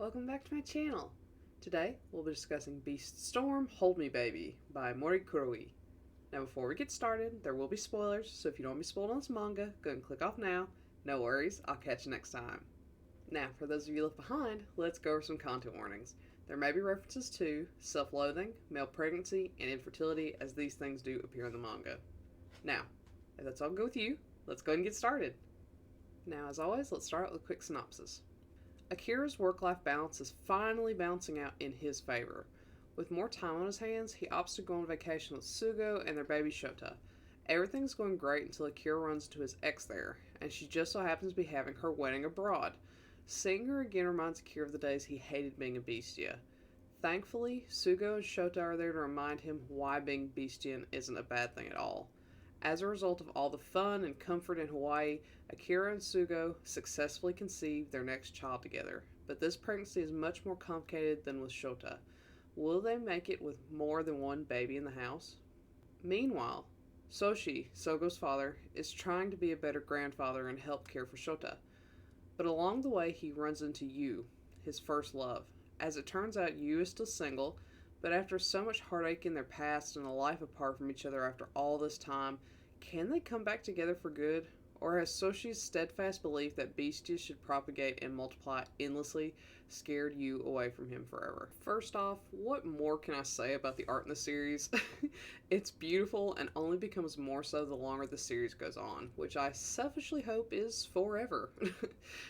Welcome back to my channel. Today, we'll be discussing Beast Storm Hold Me Baby by Morry Kuroi. Now before we get started, there will be spoilers, so if you don't want to be spoiled on this manga, go ahead and click off now. No worries, I'll catch you next time. Now, for those of you left behind, let's go over some content warnings. There may be references to self-loathing, male pregnancy, and infertility, as these things do appear in the manga. Now, if that's all good with you, let's go ahead and get started. Now, as always, let's start out with a quick synopsis. Akira's work-life balance is finally balancing out in his favor. With more time on his hands, he opts to go on vacation with Sugo and their baby Shota. Everything's going great until Akira runs into his ex there, and she just so happens to be having her wedding abroad. Seeing her again reminds Akira of the days he hated being a bestia. Thankfully, Sugo and Shota are there to remind him why being bestian isn't a bad thing at all. As a result of all the fun and comfort in Hawaii, Akira and Sugo successfully conceive their next child together. But this pregnancy is much more complicated than with Shota. Will they make it with more than one baby in the house? Meanwhile, Soshi, Sogo's father, is trying to be a better grandfather and help care for Shota. But along the way, he runs into Yu, his first love. As it turns out, Yu is still single, but after so much heartache in their past and a life apart from each other after all this time, can they come back together for good? Or has Soshi's steadfast belief that bestias should propagate and multiply endlessly scared Yu away from him forever? First off, what more can I say about the art in the series? It's beautiful and only becomes more so the longer the series goes on, which I selfishly hope is forever.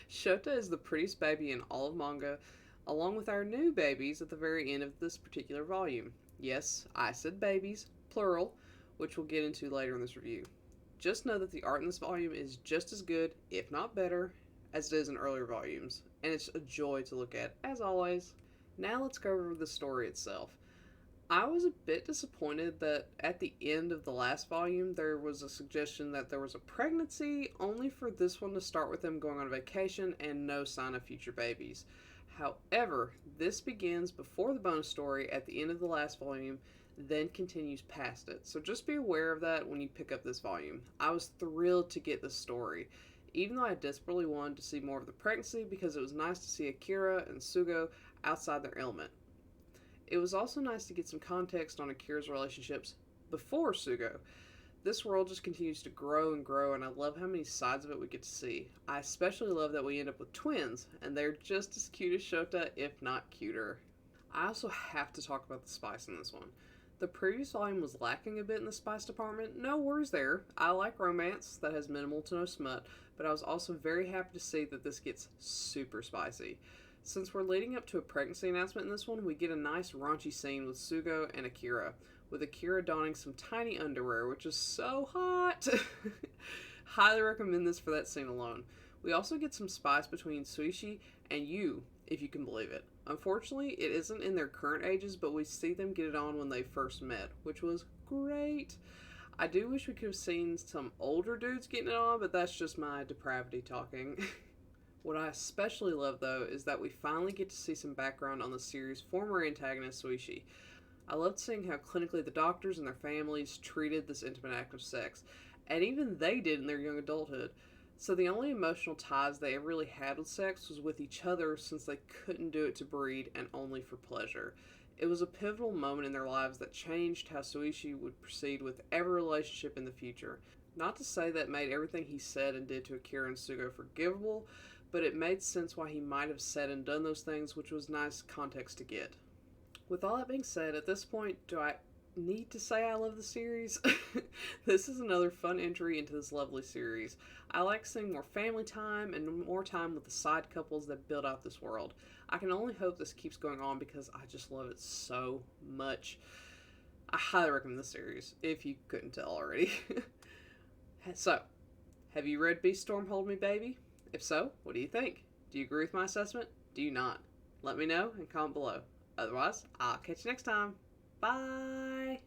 Shota is the prettiest baby in all of manga, along with our new babies at the very end of this particular volume. Yes, I said babies, plural, which we'll get into later in this review. Just know that the art in this volume is just as good, if not better, as it is in earlier volumes, and it's a joy to look at, as always. Now let's go over the story itself. I was a bit disappointed that at the end of the last volume there was a suggestion that there was a pregnancy, only for this one to start with them going on vacation and no sign of future babies. However, this begins before the bonus story at the end of the last volume, then continues past it. So just be aware of that when you pick up this volume. I was thrilled to get this story, even though I desperately wanted to see more of the pregnancy because it was nice to see Akira and Sugo outside their element. It was also nice to get some context on Akira's relationships before Sugo. This world just continues to grow and grow, and I love how many sides of it we get to see. I especially love that we end up with twins, and they're just as cute as Shota, if not cuter. I also have to talk about the spice in this one. The previous volume was lacking a bit in the spice department. No worries there. I like romance that has minimal to no smut, but I was also very happy to see that this gets super spicy. Since we're leading up to a pregnancy announcement in this one, we get a nice raunchy scene with Sugo and Akira, with Akira donning some tiny underwear, which is so hot. Highly recommend this for that scene alone. We also get some spice between Suishi and Yu, if you can believe it. Unfortunately, it isn't in their current ages, but we see them get it on when they first met, which was great. I do wish we could have seen some older dudes getting it on, but that's just my depravity talking. What I especially love, though, is that we finally get to see some background on the series' former antagonist, Suishi. I loved seeing how clinically the doctors and their families treated this intimate act of sex, and even they did in their young adulthood. So the only emotional ties they ever really had with sex was with each other, since they couldn't do it to breed and only for pleasure. It was a pivotal moment in their lives that changed how Suishi would proceed with every relationship in the future. Not to say that made everything he said and did to Akira and Sugo forgivable, but it made sense why he might have said and done those things, which was nice context to get. With all that being said, at this point, do I need to say I love the series? This is another fun entry into this lovely series. I like seeing more family time and more time with the side couples that build out this world. I can only hope this keeps going on because I just love it so much. I highly recommend this series, if you couldn't tell already. So, have you read Beast Storm Hold Me Baby? If so, what do you think? Do you agree with my assessment? Do you not? Let me know and comment below. Otherwise, I'll catch you next time. Bye!